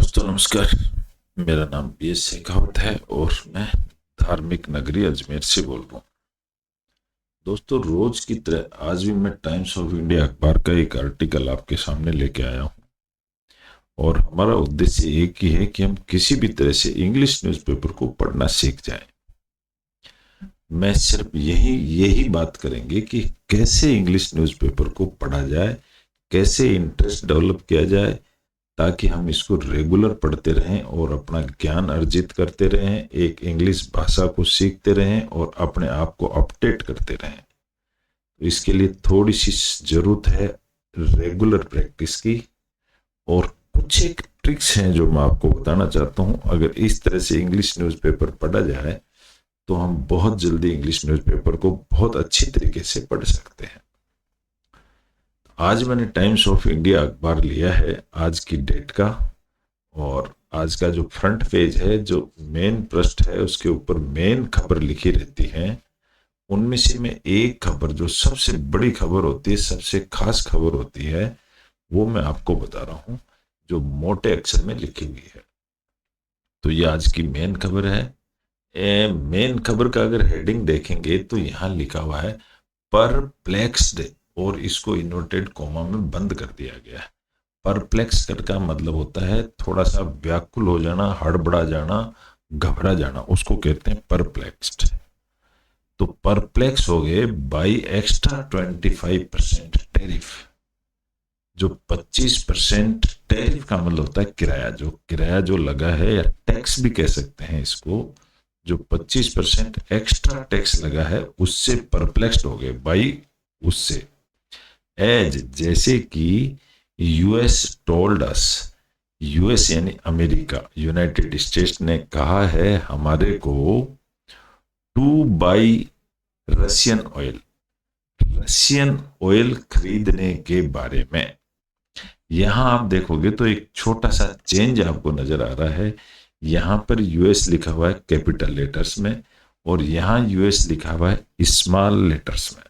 दोस्तों नमस्कार। मेरा नाम पीएस शेखावत है और मैं धार्मिक नगरी अजमेर से बोल रहा हूँ। दोस्तों रोज की तरह आज भी मैं टाइम्स ऑफ इंडिया अखबार का एक आर्टिकल आपके सामने लेके आया हूँ और हमारा उद्देश्य एक ही है कि हम किसी भी तरह से इंग्लिश न्यूज़पेपर को पढ़ना सीख जाएं। मैं सिर्फ यही यही बात करेंगे कि कैसे इंग्लिश न्यूज़पेपर को पढ़ा जाए, कैसे इंटरेस्ट डेवलप किया जाए, ताकि हम इसको रेगुलर पढ़ते रहें और अपना ज्ञान अर्जित करते रहें, एक इंग्लिश भाषा को सीखते रहें और अपने आप को अपडेट करते रहें। तो इसके लिए थोड़ी सी जरूरत है रेगुलर प्रैक्टिस की, और कुछ एक ट्रिक्स हैं जो मैं आपको बताना चाहता हूं। अगर इस तरह से इंग्लिश न्यूज़पेपर पढ़ा जाए तो हम बहुत जल्दी इंग्लिश न्यूज़पेपर को बहुत अच्छी तरीके से पढ़ सकते हैं। आज मैंने टाइम्स ऑफ इंडिया अखबार लिया है आज की डेट का, और आज का जो फ्रंट पेज है, जो मेन पृष्ठ है, उसके ऊपर मेन खबर लिखी रहती है। उनमें से मैं एक खबर जो सबसे बड़ी खबर होती है, सबसे खास खबर होती है, वो मैं आपको बता रहा हूं, जो मोटे अक्षर में लिखी हुई है। तो ये आज की मेन खबर है। मेन खबर का अगर हेडिंग देखेंगे तो यहाँ लिखा हुआ है परप्लेक्स्ड, और इसको इन्वर्टेड कोमा में बंद कर दिया गया है। परप्लेक्स का मतलब होता है थोड़ा सा व्याकुल हो जाना, हड़बड़ा जाना, घबरा जाना, उसको कहते हैं परप्लेक्स्ड। तो परप्लेक्स हो गए बाई एक्स्ट्रा 25% टैरिफ। जो 25% टैरिफ का मतलब होता है किराया जो लगा है, या टैक्स भी कह सकते हैं इसको। जो 25% एक्स्ट्रा टैक्स लगा है उससे परप्लेक्स्ड हो गए बाई उससे। एज जैसे कि यूएस टोल्ड अस, यूएस यानी अमेरिका, यूनाइटेड स्टेट्स ने कहा है हमारे को two by Russian oil, Russian oil खरीदने के बारे में। यहां आप देखोगे तो एक छोटा सा चेंज आपको नजर आ रहा है। यहां पर यूएस लिखा हुआ है कैपिटल लेटर्स में, और यहां यूएस लिखा हुआ है स्मॉल लेटर्स में।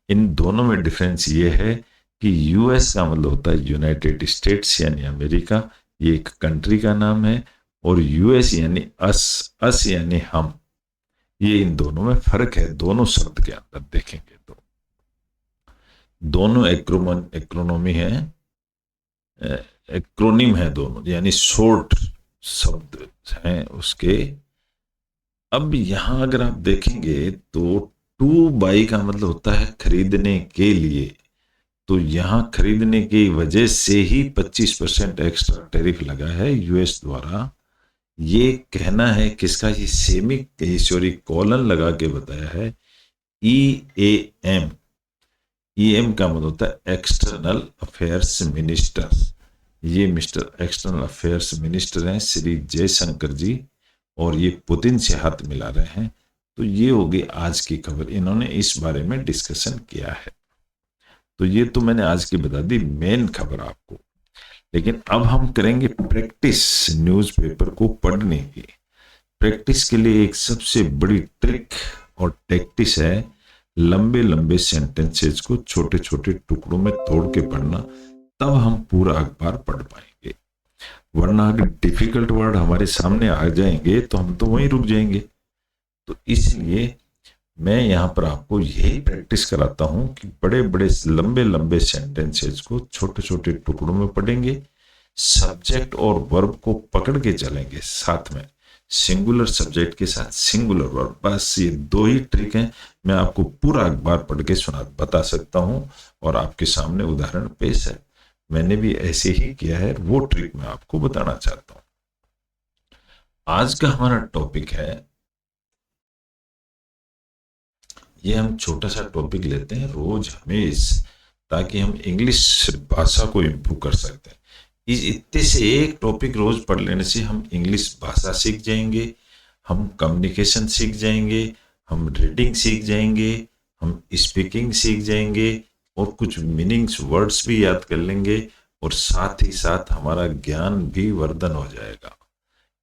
इन दोनों में डिफरेंस ये है कि यूएस का मतलब होता है यूनाइटेड स्टेट्स यानी अमेरिका, ये एक कंट्री का नाम है, और यूएस यानी अस यानी हम। ये इन दोनों में फर्क है, दोनों शब्द के अंदर देखेंगे तो दोनों एक्रोनोमी है, एक्रोनिम है दोनों, यानी शॉर्ट शब्द हैं उसके। अब यहां अगर आप देखेंगे तो टू बाई का मतलब होता है खरीदने के लिए। तो यहां खरीदने की वजह से ही 25% एक्स्ट्रा टैरिफ लगा है यूएस द्वारा। ये कहना है किसका, ये सॉरी कॉलन लगा के बताया है ईएएम। ईएम का मतलब होता है एक्सटर्नल अफेयर्स मिनिस्टर। ये मिस्टर एक्सटर्नल अफेयर्स मिनिस्टर हैं श्री जयशंकर जी, और ये पुतिन से हाथ मिला रहे हैं। तो ये होगी आज की खबर, इन्होंने इस बारे में डिस्कशन किया है। तो ये तो मैंने आज की बता दी मेन खबर आपको। लेकिन अब हम करेंगे प्रैक्टिस न्यूज़पेपर को पढ़ने की। प्रैक्टिस के लिए एक सबसे बड़ी ट्रिक और टैक्टिस है लंबे लंबे सेंटेंसेस को छोटे छोटे टुकड़ों में तोड़ के पढ़ना। तब हम पूरा अखबार पढ़ पाएंगे, वरना अगर डिफिकल्ट वर्ड हमारे सामने आ जाएंगे तो हम तो वहीं रुक जाएंगे। तो इसलिए मैं यहाँ पर आपको यही प्रैक्टिस कराता हूँ कि बड़े बड़े लंबे लंबे सेंटेंसेस को छोटे छोटे टुकड़ों में पढ़ेंगे, सब्जेक्ट और वर्ब को पकड़ के चलेंगे साथ में, सिंगुलर सब्जेक्ट के साथ सिंगुलर वर्ब। बस ये दो ही ट्रिक हैं। मैं आपको पूरा अखबार पढ़ के बता सकता हूँ, और आपके सामने उदाहरण पेश है। मैंने भी ऐसे ही किया है, वो ट्रिक मैं आपको बताना चाहता हूँ। आज का हमारा टॉपिक है, ये हम छोटा सा टॉपिक लेते हैं रोज हमेश, ताकि हम इंग्लिश भाषा को इम्प्रूव कर सकते हैं। इस इतने से एक टॉपिक रोज पढ़ लेने से हम इंग्लिश भाषा सीख जाएंगे, हम कम्युनिकेशन सीख जाएंगे, हम रीडिंग सीख जाएंगे, हम स्पीकिंग सीख जाएंगे, और कुछ मीनिंग्स वर्ड्स भी याद कर लेंगे, और साथ ही साथ हमारा ज्ञान भी वर्धन हो जाएगा।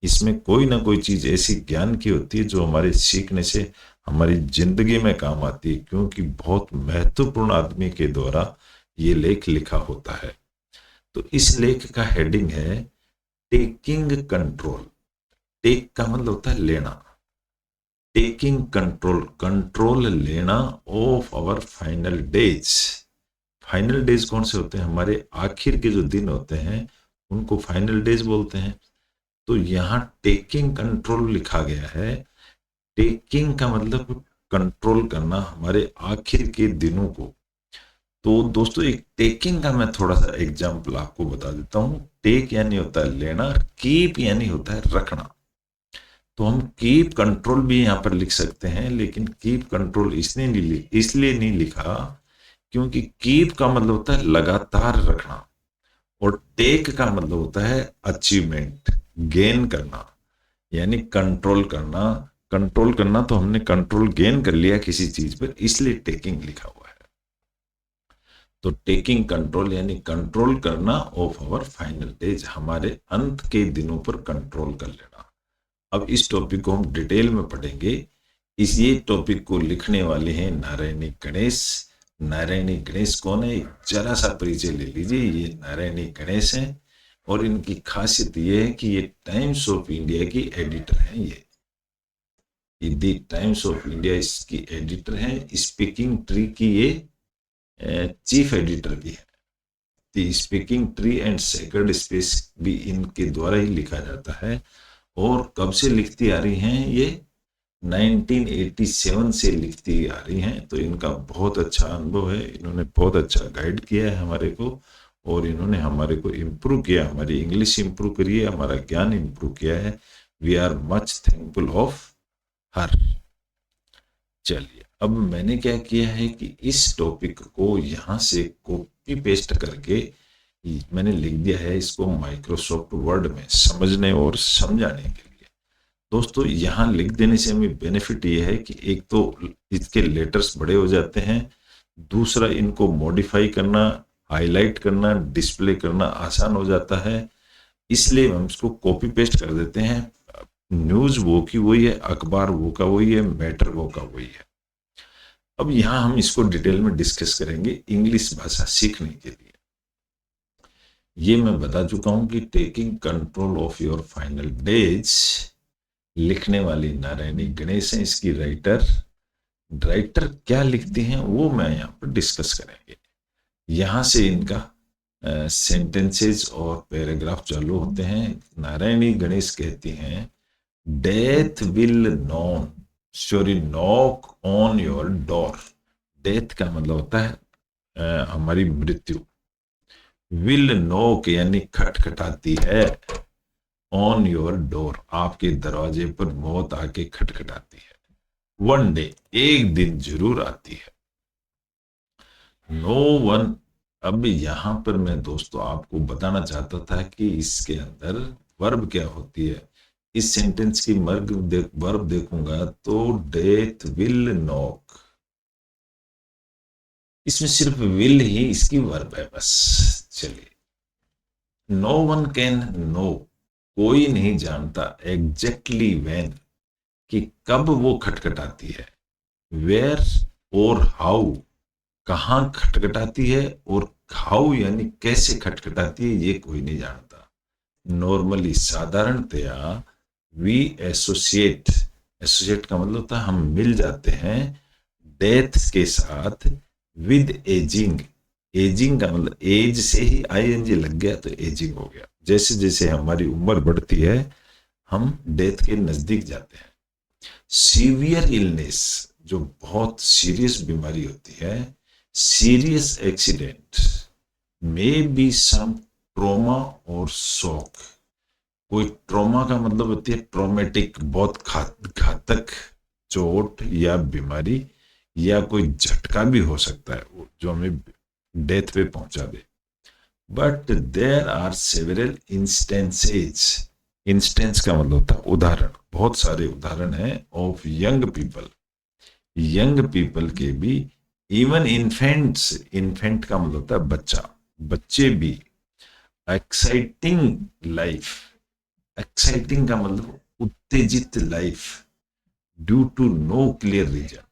इसमें कोई ना कोई चीज ऐसी ज्ञान की होती है जो हमारे सीखने से हमारी जिंदगी में काम आती है, क्योंकि बहुत महत्वपूर्ण आदमी के द्वारा ये लेख लिखा होता है। तो इस लेख का हेडिंग है टेकिंग कंट्रोल, टेक का मतलब होता है लेना, टेकिंग कंट्रोल, कंट्रोल लेना of our final days. Final days कौन से होते हैं? हमारे आखिर के जो दिन होते हैं उनको फाइनल डेज बोलते हैं। तो यहाँ टेकिंग कंट्रोल लिखा गया है। टेकिंग का मतलब कंट्रोल करना हमारे आखिर के दिनों को। तो दोस्तों एक टेकिंग का मैं थोड़ा सा एग्जाम्पल आपको बता देता हूँ। टेक यानी होता है लेना, कीप यानी होता है रखना। तो हम कीप कंट्रोल भी यहाँ पर लिख सकते हैं, लेकिन कीप कंट्रोल इसलिए नहीं लिखा क्योंकि कीप का मतलब होता है लगातार रखना, और टेक का मतलब होता है अचीवमेंट, गेन करना, यानी कंट्रोल करना। कंट्रोल करना तो हमने कंट्रोल गेन कर लिया किसी चीज पर, इसलिए टेकिंग लिखा हुआ है। तो टेकिंग कंट्रोल यानी कंट्रोल करना ऑफ आवर फाइनल डेज, हमारे अंत के दिनों पर कंट्रोल कर लेना। अब इस टॉपिक को हम डिटेल में पढ़ेंगे। इस ये टॉपिक को लिखने वाले हैं नारायणी गणेश। नारायणी गणेश कौन है? जरा सा परिचय ले लीजिए। ये नारायणी गणेश हैं और इनकी खासियत ये है कि ये टाइम्स ऑफ इंडिया की एडिटर हैं। ये दी टाइम्स ऑफ इंडिया इसकी एडिटर हैं। स्पीकिंग ट्री की ये चीफ एडिटर भी है। The speaking tree and sacred space भी इनके द्वारा ही लिखा जाता है। और कब से लिखती आ रही हैं? ये 1987 से लिखती आ रही हैं। तो इनका बहुत अच्छा अनुभव है, इन्होंने बहुत अच्छा गाइड किया है हमारे को, और इन्होंने हमारे को इम्प्रूव किया, हमारी इंग्लिश इम्प्रूव करी है, हमारा ज्ञान इम्प्रूव किया है। We are much thankful of her. चलिए, अब मैंने क्या किया है कि इस टॉपिक को यहाँ से कॉपी पेस्ट करके मैंने लिख दिया है इसको माइक्रोसॉफ्ट वर्ड में समझने और समझाने के लिए। दोस्तों यहाँ लिख देने से हमें बेनिफिट ये है कि एक तो इसके लेटर्स बड़े हो जाते हैं, दूसरा इनको मॉडिफाई करना, हाईलाइट करना, डिस्प्ले करना आसान हो जाता है। इसलिए हम इसको कॉपी पेस्ट कर देते हैं। न्यूज वो की वही है, अखबार वो का वही है, मैटर वो का वही है। अब यहाँ हम इसको डिटेल में डिस्कस करेंगे इंग्लिश भाषा सीखने के लिए। ये मैं बता चुका हूं कि taking control of your final days लिखने वाली नारायणी गणेश हैं इसकी राइटर। राइटर क्या लिखती हैं वो मैं यहाँ पर डिस्कस करेंगे। यहाँ से इनका सेंटेंसेस और पैराग्राफ चालू होते हैं। नारायणी गणेश कहती हैं, death will knock on your door. Death का मतलब होता है हमारी मृत्यु। विल नॉक यानी खटखटाती है, ऑन योर डोर आपके दरवाजे पर मौत आके खटखटाती है। वन डे एक दिन जरूर आती है। No one. अब यहां पर मैं दोस्तों आपको बताना चाहता था कि इसके अंदर वर्ब क्या होती है। इस सेंटेंस की वर्ब देखूंगा तो डेथ विल नॉक, इसमें सिर्फ विल ही इसकी वर्ब है बस। चलिए, नो वन कैन नो, कोई नहीं जानता, एग्जैक्टली व्हेन, कि कब वो खटखटाती है, वेयर और हाउ, कहां खटखटाती है, और हाउ यानी कैसे खटखटाती है ये कोई नहीं जानता। नॉर्मली साधारणतया वी एसोसिएट, एसोसिएट का मतलब होता है हम मिल जाते हैं डेथ के साथ विद एजिंग। एजिंग का मतलब एज से ही आईएनजी लग गया तो एजिंग हो गया। जैसे जैसे हमारी उम्र बढ़ती है हम डेथ के नजदीक जाते हैं। सीवियर इलनेस, जो बहुत सीरियस बीमारी होती है। Serious accident, may be some trauma और शॉक। कोई ट्रोमा का मतलब होती है ट्रोमेटिक, बहुत घातक चोट या बीमारी, या कोई झटका भी हो सकता है जो हमें डेथ पे पहुंचा दे। But there are several instances. Instance का मतलब होता है उदाहरण, बहुत सारे उदाहरण हैं of young people, young people के भी, इवन इन्फेंट्स, इन्फेंट का मतलब होता है बच्चा, बच्चे भी, एक्साइटिंग लाइफ, एक्साइटिंग का मतलब उत्तेजित life, due to no clear reason,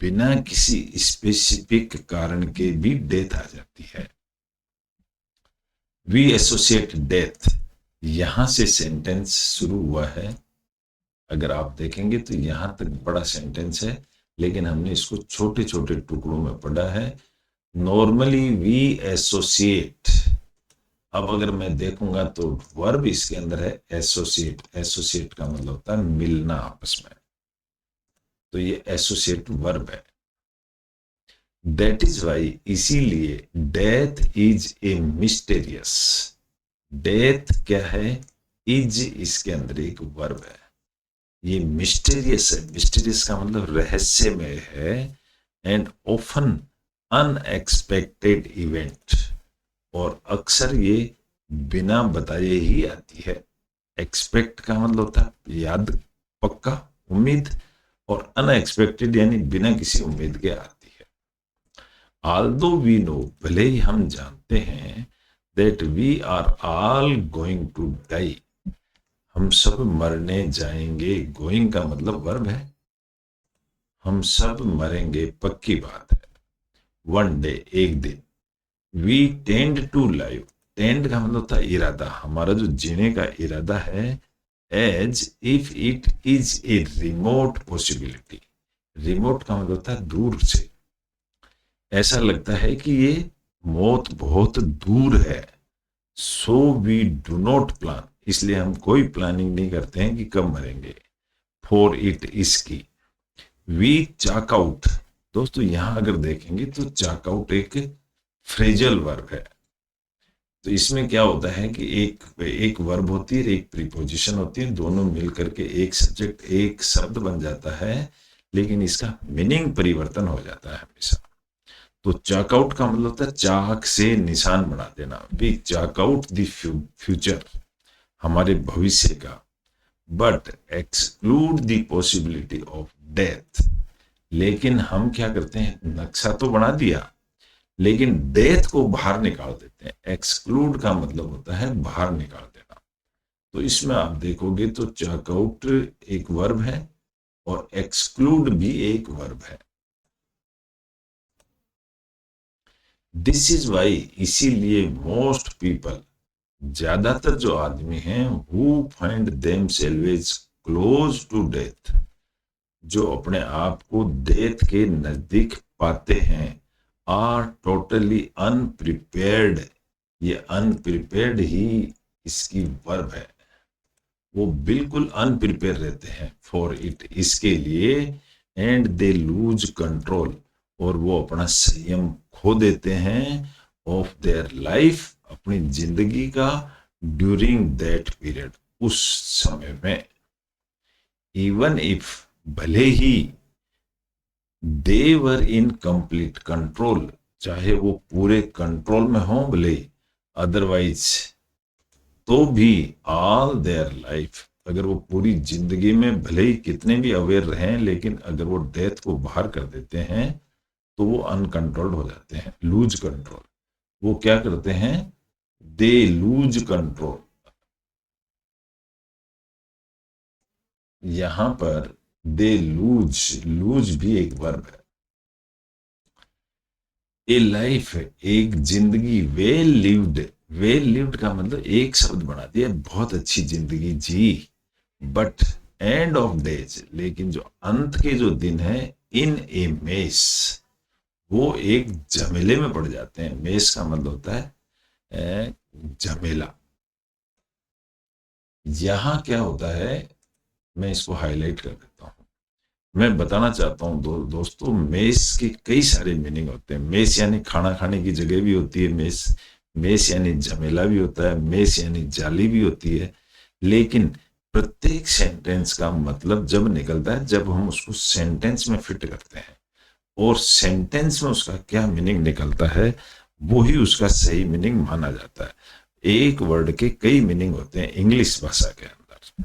बिना किसी स्पेसिफिक कारण के भी डेथ आ जाती है। वी एसोसिएट डेथ, यहां से सेंटेंस शुरू हुआ है। अगर आप देखेंगे तो यहां तक बड़ा सेंटेंस है, लेकिन हमने इसको छोटे छोटे टुकड़ों में पढ़ा है। Normally we associate. अब अगर मैं देखूंगा तो वर्ब इसके अंदर है एसोसिएट। एसोसिएट का मतलब होता है मिलना आपस में, तो ये एसोसिएट वर्ब है। दैट इज वाई, इसीलिए death is a mysterious. Death क्या है? इज इसके अंदर एक वर्ब है। ये मिस्टीरियस है। मिस्टीरियस का मतलब रहस्यमय है। एंड ऑफन अनएक्सपेक्टेड इवेंट, और अक्सर ये बिना बताए ही आती है। एक्सपेक्ट का मतलब होता है याद, पक्का, उम्मीद, और अनएक्सपेक्टेड यानी बिना किसी उम्मीद के आती है। ऑल्दो वी नो, भले ही हम जानते हैं, that we are all going to die, हम सब मरने जाएंगे। गोइंग का मतलब वर्ब है। हम सब मरेंगे, पक्की बात है। वन डे, एक दिन। We tend to live, tend का मतलब होता है इरादा, हमारा जो जीने का इरादा है। As if it is a remote possibility, remote का मतलब होता है दूर से। ऐसा लगता है कि ये मौत बहुत दूर है। So we do not plan, इसलिए हम कोई प्लानिंग नहीं करते हैं कि कब मरेंगे। फॉर इट, इसकी। We chalk out. दोस्तों यहां अगर देखेंगे तो चाक आउट एक फ्रेजल वर्ब है। तो इसमें क्या होता है कि एक वर्ब होती है, एक प्रीपोजिशन होती है, दोनों मिलकर के एक सब्जेक्ट, एक शब्द बन जाता है, लेकिन इसका मीनिंग परिवर्तन हो जाता है हमेशा। तो चॉकआउट का मतलब होता है चाक से निशान बना देना। वी चॉकआउट द फ्यूचर, हमारे भविष्य का। But exclude the possibility of death, लेकिन हम क्या करते हैं, नक्शा तो बना दिया लेकिन डेथ को बाहर निकाल देते हैं। एक्सक्लूड का मतलब होता है बाहर निकाल देना। तो इसमें आप देखोगे तो चॉकआउट एक वर्ब है और एक्सक्लूड भी एक वर्ब है। दिस इज वाई, इसीलिए मोस्ट पीपल, ज्यादातर जो आदमी हैं, who find themselves close to death, जो अपने आप को डेथ के नजदीक पाते हैं, आर टोटली अनप्रिपेयर्ड, ये अनप्रिपेयर्ड ही इसकी वर्ब है। वो बिल्कुल अनप्रिपेयर रहते हैं फॉर इट, इसके लिए। एंड दे लूज कंट्रोल, और वो अपना संयम खो देते हैं। ऑफ देयर लाइफ, अपनी जिंदगी का। ड्यूरिंग दैट पीरियड, उस समय में। इवन इफ, भले ही। दे वर इन कंप्लीट कंट्रोल, चाहे वो पूरे कंट्रोल में हो भले, अदरवाइज, तो भी। ऑल देयर लाइफ, अगर वो पूरी जिंदगी में भले ही कितने भी अवेयर रहें, लेकिन अगर वो डेथ को बाहर कर देते हैं तो वो अनकंट्रोल्ड हो जाते हैं। लूज कंट्रोल, वो क्या करते हैं, दे लूज कंट्रोल। यहां पर दे लूज, लूज भी एक वर्ब है। ए लाइफ, एक जिंदगी। वेल लिव्ड, वेल लिव्ड का मतलब एक शब्द बना दिया, बहुत अच्छी जिंदगी जी। बट एंड ऑफ डेज, लेकिन जो अंत के जो दिन है, इन ए मेस, वो एक झमेले में पड़ जाते हैं। मेस का मतलब होता है झमेला। यहां क्या होता है, मैं इसको हाईलाइट कर देता हूं। मैं बताना चाहता हूं दोस्तों, मेस के कई सारे मीनिंग होते हैं। मेस यानी खाना खाने की जगह भी होती है मेस। मेस यानी झमेला भी होता है। मेस यानी जाली भी होती है। लेकिन प्रत्येक सेंटेंस का मतलब जब निकलता है, जब हम उसको सेंटेंस में फिट करते हैं, और सेंटेंस में उसका क्या मीनिंग निकलता है, वो ही उसका सही मीनिंग माना जाता है। एक वर्ड के कई मीनिंग होते हैं इंग्लिश भाषा के अंदर।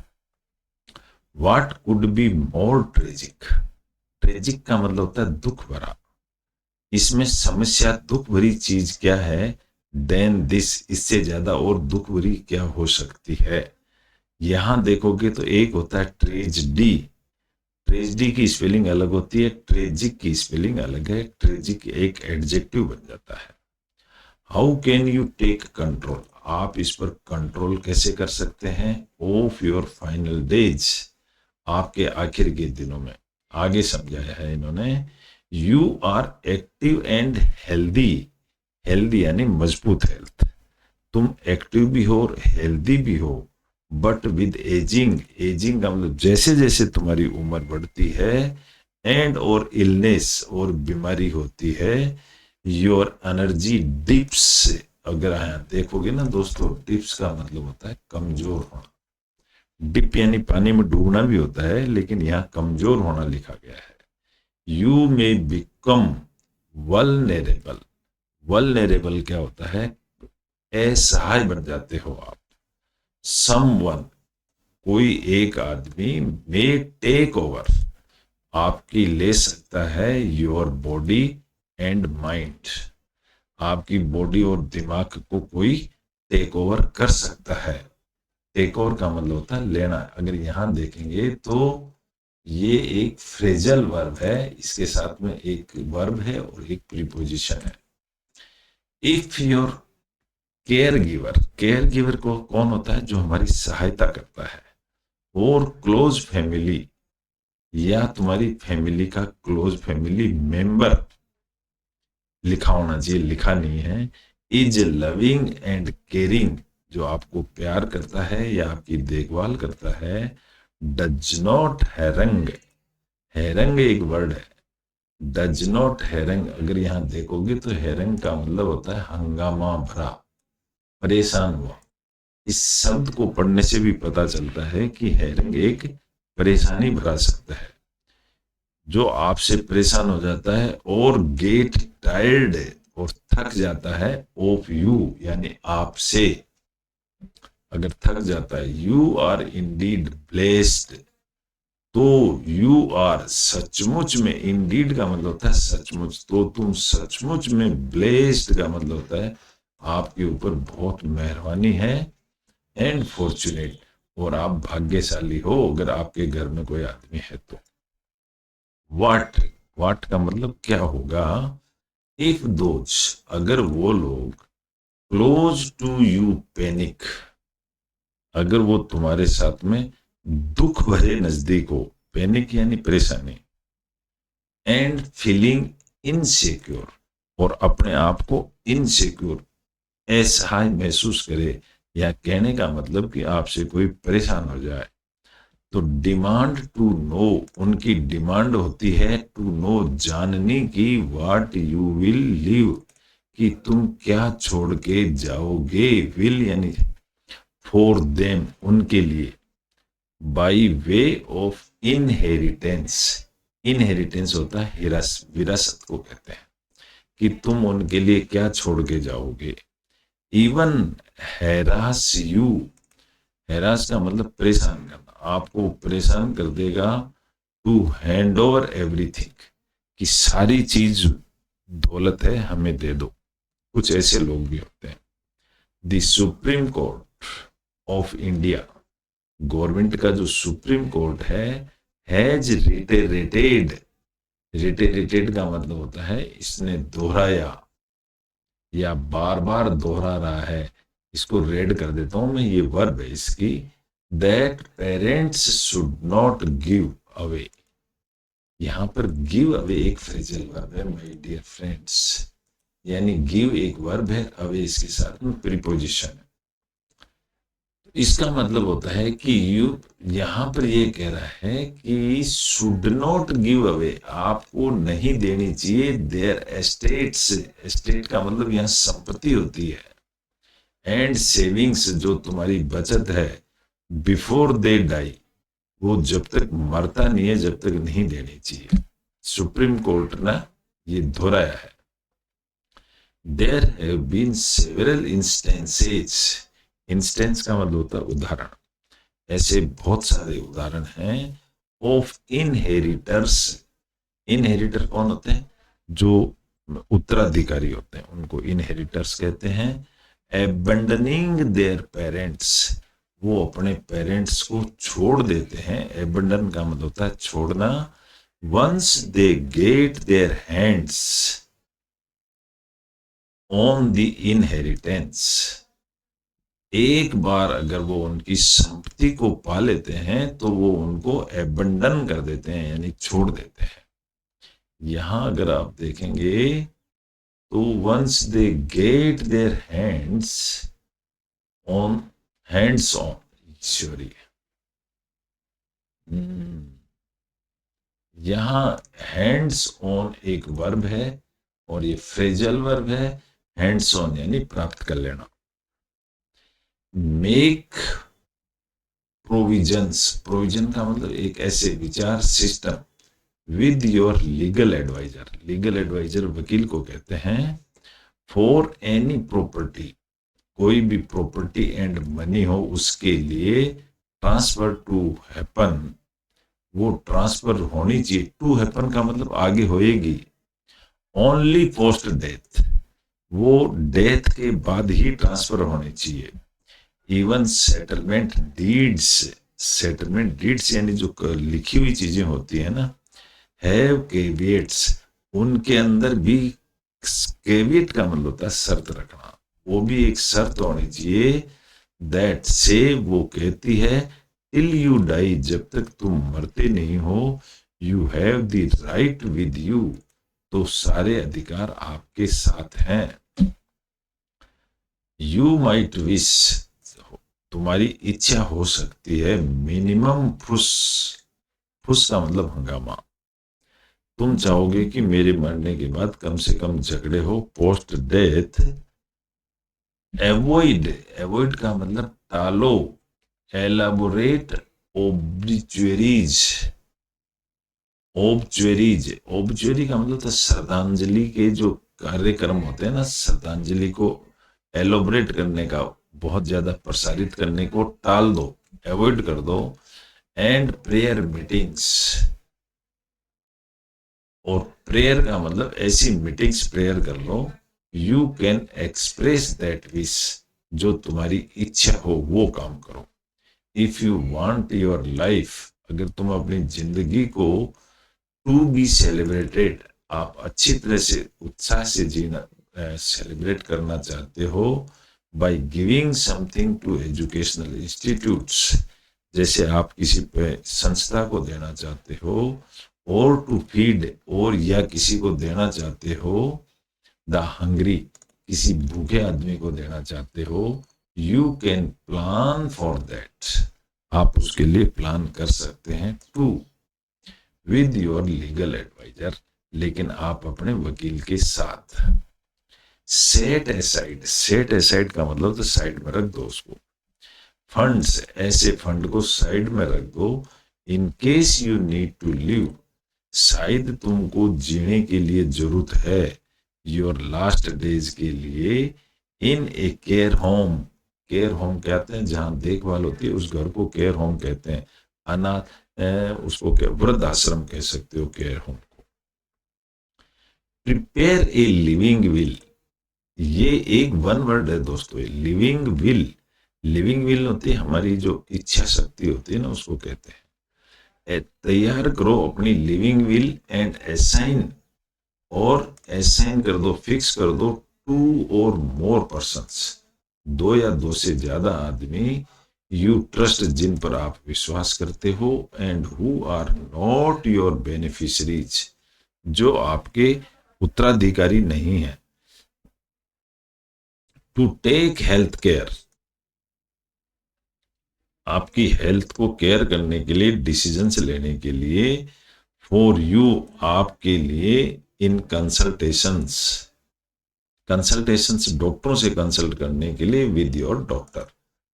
What could be more tragic, tragic का मतलब होता है दुख भरा। इसमें समस्या, दुख भरी चीज क्या है, देन दिस, इससे ज्यादा और दुख भरी क्या हो सकती है। यहां देखोगे तो एक होता है ट्रेजडी। ट्रेजडी की स्पेलिंग अलग होती है, ट्रेजिक की स्पेलिंग अलग है। ट्रेजिक एक एडजेक्टिव बन जाता है। How can you take control, आप इस पर कंट्रोल कैसे कर सकते हैं? ऑफ योर फाइनल डेज, आपके आखिर के दिनों में। आगे समझाया है इन्होंने, you are active and healthy. Healthy यानी मजबूत हेल्थ, तुम एक्टिव भी हो और हेल्दी भी हो। बट विद एजिंग, एजिंग का मतलब जैसे जैसे तुम्हारी उम्र बढ़ती है, एंड और इलनेस और बीमारी होती है, योर एनर्जी डिप्स। अगर यहाँ देखोगे ना दोस्तों, डिप्स का मतलब होता है कमजोर होना। डिप यानी पानी में डूबना भी होता है, लेकिन यहाँ कमजोर होना लिखा गया है। You may become vulnerable. Vulnerable क्या होता है? असहाय बन जाते हो आप। समवन, कोई एक आदमी, मे टेक ओवर, आपकी ले सकता है, योर बॉडी एंड माइंड, आपकी बॉडी और दिमाग को कोई टेक ओवर कर सकता है। टेक ओवर का मतलब होता है लेना। अगर यहां देखेंगे तो ये एक फ्रेजल वर्ब है, इसके साथ में एक वर्ब है और एक प्रीपोजिशन है। If your care giver, care giver को कौन होता है? जो हमारी सहायता करता है। और क्लोज फैमिली, या तुम्हारी फैमिली का क्लोज फैमिली मेंबर लिखा होना चाहिए, लिखा नहीं है। इज लविंग एंड केयरिंग, जो आपको प्यार करता है या आपकी देखभाल करता है। डज नॉट हैरंग, हैरंग एक वर्ड है। डज नॉट हैरंग, अगर यहां देखोगे तो हैरंग का मतलब होता है हंगामा भरा, परेशान हुआ। इस शब्द को पढ़ने से भी पता चलता है कि हैरंग एक परेशानी भरा शब्द है, जो आपसे परेशान हो जाता है। और गेट टायर्ड, और थक जाता है। ऑफ यू यानी आपसे, अगर थक जाता है। यू आर इंडीड ब्लेस्ड, तो यू आर सचमुच में, इंडीड का मतलब होता है सचमुच, तो तुम सचमुच में, ब्लेस्ड का मतलब होता है आपके ऊपर बहुत मेहरबानी है। एंड फॉर्चुनेट, और आप भाग्यशाली हो अगर आपके घर में कोई आदमी है तो। वाट, वाट का मतलब क्या होगा? इफ दोज, अगर वो लोग, क्लोज टू यू पैनिक, अगर वो तुम्हारे साथ में दुख भरे नजदीक हो, पैनिक यानी परेशानी। एंड फीलिंग इनसिक्योर, और अपने आप को इनसिक्योर, असहाय महसूस करे, या कहने का मतलब कि आपसे कोई परेशान हो जाए। तो डिमांड टू नो, उनकी डिमांड होती है टू नो, जानने की। व्हाट यू विल लीव, कि तुम क्या छोड़ के जाओगे। विल यानी फॉर देम, उनके लिए। By way of inheritance, inheritance होता है विरासत को कहते हैं, कि तुम उनके लिए क्या छोड़ के जाओगे। इवन हैरास यू, हैरास का मतलब परेशान करना, आपको परेशान कर देगा। टू हैंड ओवर एवरीथिंग, कि सारी चीज दौलत है हमें दे दो। कुछ ऐसे लोग भी होते हैं। The supreme court of India, government का जो सुप्रीम कोर्ट है, हैज रिटेरेटेड, रिटेरेटेड का मतलब होता है इसने दोहराया या बार बार दोहरा रहा है। इसको रेड कर देता हूं मैं, ये वर्ब है इसकी। That parents should not give away, यहां पर गिव अवे एक फ्रेजल वर्ब है माय डियर फ्रेंड्स, यानी गिव एक वर्ब है, अवे इसके साथ में प्रीपोजिशन है। इसका मतलब होता है कि यू, यहां पर ये कह रहा है कि शुड नॉट गिव अवे, आपको नहीं देनी चाहिए देयर एस्टेट्स, एस्टेट का मतलब यहां संपत्ति होती है। एंड सेविंग्स, जो तुम्हारी बचत है। बिफोर दे डाई, वो जब तक मरता नहीं है जब तक नहीं देनी चाहिए। सुप्रीम कोर्ट ने ये दोहराया है। There have been several instances, instance का मतलब होता है उदाहरण, ऐसे बहुत सारे उदाहरण हैं। ऑफ इनहेरिटर्स, इनहेरिटर कौन होते हैं? जो उत्तराधिकारी होते हैं उनको इनहेरिटर्स कहते हैं। एबंडनिंग देयर पेरेंट्स, वो अपने पेरेंट्स को छोड़ देते हैं। एबंडन का मतलब होता है छोड़ना। Once they get their hands on the inheritance, एक बार अगर वो उनकी संपत्ति को पा लेते हैं तो वो उनको एबंडन कर देते हैं, यानी छोड़ देते हैं। यहां अगर आप देखेंगे तो once they get their hands on sorry, यहां हैंड्स ऑन एक वर्ब है और ये फ्रेजल वर्ब है। हैंड्स ऑन यानी प्राप्त कर लेना। मेक प्रोविजंस, प्रोविजन का मतलब एक ऐसे विचार system with your legal advisor, legal advisor वकील को कहते हैं। फॉर एनी प्रॉपर्टी, कोई भी प्रॉपर्टी एंड मनी हो उसके लिए ट्रांसफर टू हैपन, वो ट्रांसफर होनी चाहिए। टू हैपन का मतलब आगे होएगी। ओनली पोस्ट डेथ, वो डेथ के बाद ही ट्रांसफर होनी चाहिए। Even settlement deeds, settlement deeds यानी जो लिखी हुई चीजें होती है ना, हैव केवियट्स, उनके अंदर भी, केवियट का मतलब होता है शर्त रखना, वो भी एक शर्त होनी चाहिए। दैट से, वो कहती है, टिल यू डाई, जब तक तुम मरते नहीं हो, you have the right with you, तो सारे अधिकार आपके साथ हैं। यू माइट विश, तुम्हारी इच्छा हो सकती है। मिनिमम फुस, फुस का मतलब हंगामा, तुम चाहोगे कि मेरे मरने के बाद कम से कम झगड़े हो। पोस्ट डेथ एवॉइड, एवॉइड का मतलब टालो। एलाबोरेट ओब्चुअरीज, ओब्चुअरीज, ओब्चुअरी का मतलब था श्रद्धांजलि के जो कार्यक्रम होते हैं ना, श्रद्धांजलि को एलोबरेट करने का, बहुत ज्यादा प्रसारित करने को टाल दो, अवॉइड कर दो। एंड प्रेयर मीटिंग्स, और प्रेयर का मतलब ऐसी मीटिंग्स प्रेयर कर लो। You can express that wish, जो तुम्हारी इच्छा हो वो काम करो। If you want your life, अगर तुम अपनी जिंदगी को टू बी सेलिब्रेटेड, आप अच्छी तरह से उत्साह से जीना, सेलिब्रेट करना चाहते हो, by giving something to educational institutes, जैसे आप किसी संस्था को देना चाहते हो, और टू फीड, और या किसी को देना चाहते हो, द हंग्री, किसी भूखे आदमी को देना चाहते हो, you can plan for that, आप उसके लिए प्लान कर सकते हैं। To with your legal advisor, लेकिन आप अपने वकील के साथ। सेट एसाइड, सेट एसाइड का मतलब तो साइड में रख दो उसको। फंड्स, ऐसे फंड को साइड में रख दो। In case you need to live, शायद तुमको जीने के लिए जरूरत है, योर लास्ट डेज के लिए, इन ए केयर होम, केयर होम कहते हैं जहां देखभाल होती है, उस घर को केयर होम कहते हैं। अनाथ, उसको वृद्ध आश्रम कह सकते हो केयर होम को। प्रिपेयर ए लिविंग विल, ये एक वन वर्ड है दोस्तों, लिविंग विल। लिविंग विल होती है हमारी जो इच्छा शक्ति होती है ना, उसको कहते हैं। तैयार करो अपनी लिविंग विल एंड असाइन, और असाइन कर दो, फिक्स कर दो, टू और मोर पर्सन्स, दो या दो से ज्यादा आदमी, यू ट्रस्ट, जिन पर आप विश्वास करते हो, and who are not your beneficiaries, जो आपके उत्तराधिकारी नहीं है। टू टेक हेल्थ केयर, आपकी हेल्थ को केयर करने के लिए, डिसीजंस लेने के लिए। फॉर यू, आपके लिए। इन कंसल्टेशंस, कंसल्टेशंस डॉक्टरों से कंसल्ट करने के लिए। विद योर डॉक्टर,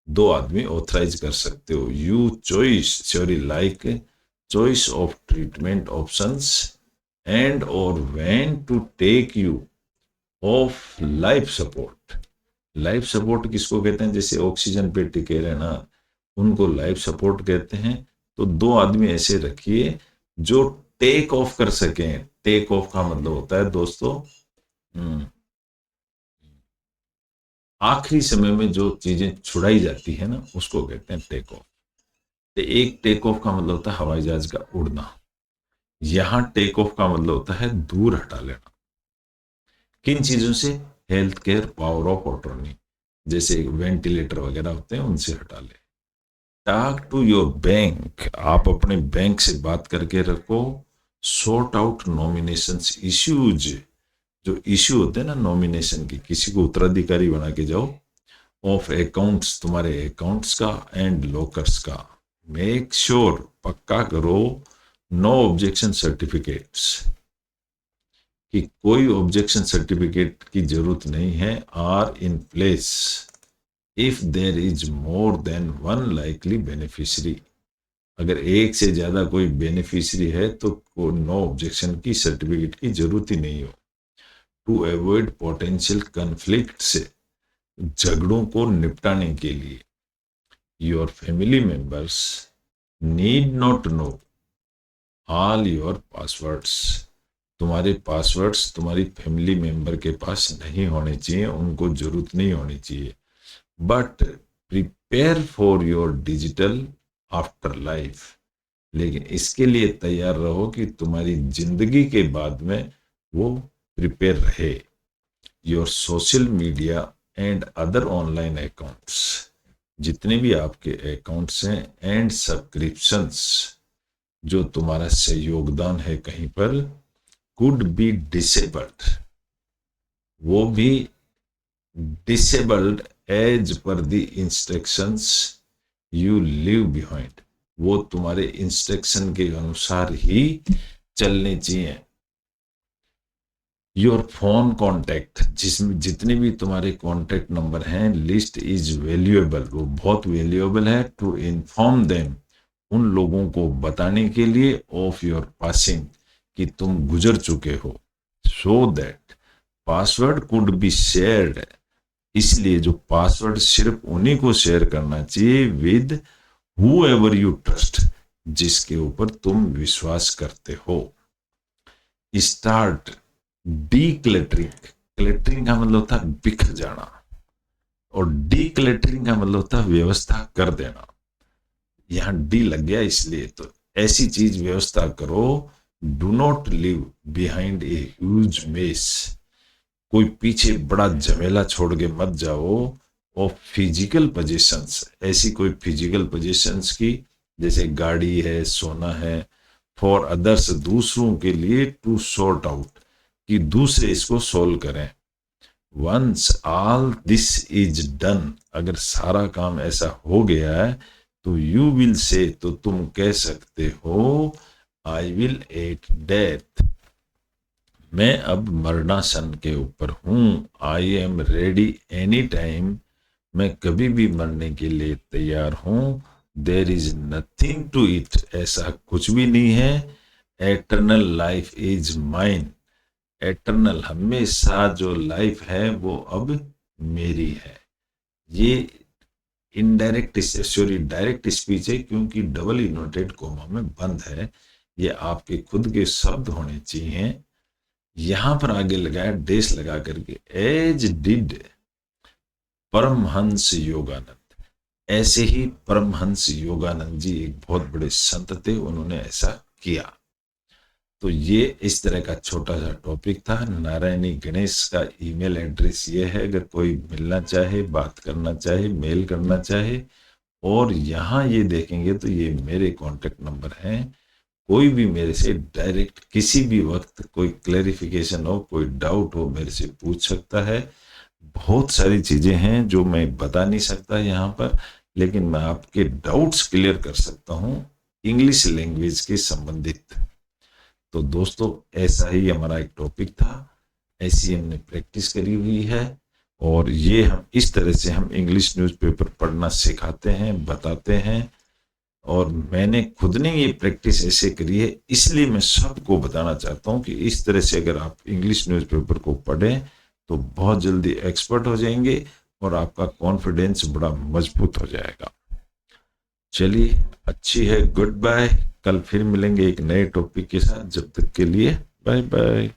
दो आदमी ऑथराइज कर सकते हो। You choice, sorry like choice of treatment options, and और when to take you off life support. Life support किसको कहते हैं, जैसे ऑक्सीजन पे टिके रहना, उनको लाइफ सपोर्ट कहते हैं। तो दो आदमी ऐसे रखिए जो टेक ऑफ कर सकें। टेक ऑफ का मतलब होता है दोस्तों, आखिरी समय में जो चीजें छुड़ाई जाती है ना, उसको कहते हैं टेक ऑफ। तो एक टेक ऑफ का मतलब होता है हवाई जहाज का उड़ना, यहां टेक ऑफ का मतलब होता है दूर हटा लेना। किन चीजों से, health care, power of attorney, जैसे वेंटिलेटर वगैरह होते हैं उनसे हटा ले। टॉक टू योर बैंक, आप अपने बैंक से बात करके रखो। सॉर्ट आउट नॉमिनेशंस इश्यूज, जो इश्यू होते हैं ना नॉमिनेशन की, किसी को उत्तराधिकारी बना के जाओ, ऑफ अकाउंट्स, तुम्हारे अकाउंट्स का एंड लॉकर्स का। मेक श्योर, पक्का करो, नो ऑब्जेक्शन सर्टिफिकेट्स, कि कोई ऑब्जेक्शन सर्टिफिकेट की जरूरत नहीं है, are in place if there is more than one likely beneficiary. अगर एक से ज्यादा कोई बेनिफिशियरी है तो नो ऑब्जेक्शन की सर्टिफिकेट की जरूरत ही नहीं हो। टू अवॉइड पोटेंशियल कन्फ्लिक्ट से, झगड़ों को निपटाने के लिए। Your family members need not know all your passwords, तुम्हारे पासवर्ड्स तुम्हारी फैमिली मेंबर के पास नहीं होने चाहिए, उनको जरूरत नहीं होनी चाहिए। But prepare for your digital after life, लेकिन इसके लिए तैयार रहो कि तुम्हारी जिंदगी के बाद में वो प्रिपेयर रहे। Your social media and other online accounts, जितने भी आपके अकाउंट्स हैं, एंड सब्सक्रिप्शंस, जो तुम्हारा से योगदान है कहीं पर, कुड बी डिसेबल्ड, वो भी disabled as per the instructions you leave behind, वो तुम्हारे इंस्ट्रक्शन के अनुसार ही चलने चाहिए। योर फोन कॉन्टैक्ट, जिसमें जितने भी तुम्हारे कॉन्टैक्ट नंबर हैं, लिस्ट इज वैल्यूएबल, वो बहुत वैल्यूएबल है, टू इन्फॉर्म देम, उन लोगों को बताने के लिए, ऑफ योर पासिंग, कि तुम गुजर चुके हो। So that password could be shared, इसलिए जो पासवर्ड सिर्फ उन्हीं को शेयर करना चाहिए, विद हूएवर यू ट्रस्ट, जिसके ऊपर तुम विश्वास करते हो। स्टार्ट डीक्लटरिंग, क्लटरिंग का मतलब होता है बिखर जाना, और डीक्लटरिंग का मतलब होता है व्यवस्था कर देना। यहां डी लग गया इसलिए, तो ऐसी चीज व्यवस्था करो। Do not live behind a huge mess, कोई पीछे बड़ा झमेला छोड़ के मत जाओ। ऑफ फिजिकल पोजीशंस, ऐसी कोई फिजिकल पोजीशंस की, जैसे गाड़ी है, सोना है। फॉर अदर्स, दूसरों के लिए। टू सॉर्ट आउट, कि दूसरे इसको सोल्व करें। Once all this is done, अगर सारा काम ऐसा हो गया है तो यू विल से, तो तुम कह सकते हो, आई विल एट डेथ, मैं अब मरणासन के ऊपर हूं। I am ready any time, मैं कभी भी मरने के लिए तैयार हूं। There is nothing to it, ऐसा कुछ भी नहीं है। Eternal life is mine, eternal हमेशा जो लाइफ है वो अब मेरी है। ये इनडायरेक्ट, सॉरी डायरेक्ट स्पीच है, क्योंकि डबल इनवर्टेड कोमा में बंद है। ये आपके खुद के शब्द होने चाहिए। यहां पर आगे लगाया डेस लगा करके, एज डिड परमहंस योगानंद, ऐसे ही परमहंस योगानंद जी एक बहुत बड़े संत थे, उन्होंने ऐसा किया। तो ये इस तरह का छोटा सा टॉपिक था। नारायणी गणेश का ईमेल एड्रेस ये है, अगर कोई मिलना चाहे, बात करना चाहे, मेल करना चाहे। और यहाँ ये देखेंगे तो ये मेरे कॉन्टेक्ट नंबर हैं। कोई भी मेरे से डायरेक्ट किसी भी वक्त कोई क्लैरिफिकेशन हो, कोई डाउट हो, मेरे से पूछ सकता है। बहुत सारी चीजें हैं जो मैं बता नहीं सकता यहाँ पर, लेकिन मैं आपके डाउट्स क्लियर कर सकता हूँ इंग्लिश लैंग्वेज के संबंधित। तो दोस्तों ऐसा ही हमारा एक टॉपिक था, ऐसी हमने प्रैक्टिस करी हुई है, और ये हम इस तरह से हम इंग्लिश न्यूज़पेपर पढ़ना सिखाते हैं, बताते हैं। और मैंने खुद ने ये प्रैक्टिस ऐसे करी है, इसलिए मैं सबको बताना चाहता हूँ कि इस तरह से अगर आप इंग्लिश न्यूज़पेपर को पढ़ें तो बहुत जल्दी एक्सपर्ट हो जाएंगे और आपका कॉन्फिडेंस बड़ा मजबूत हो जाएगा। चलिए, अच्छी है, गुड बाय। कल फिर मिलेंगे एक नए टॉपिक के साथ, जब तक के लिए बाय बाय।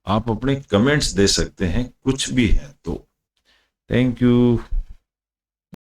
आप अपने कमेंट्स दे सकते हैं, कुछ भी है तो। Thank you.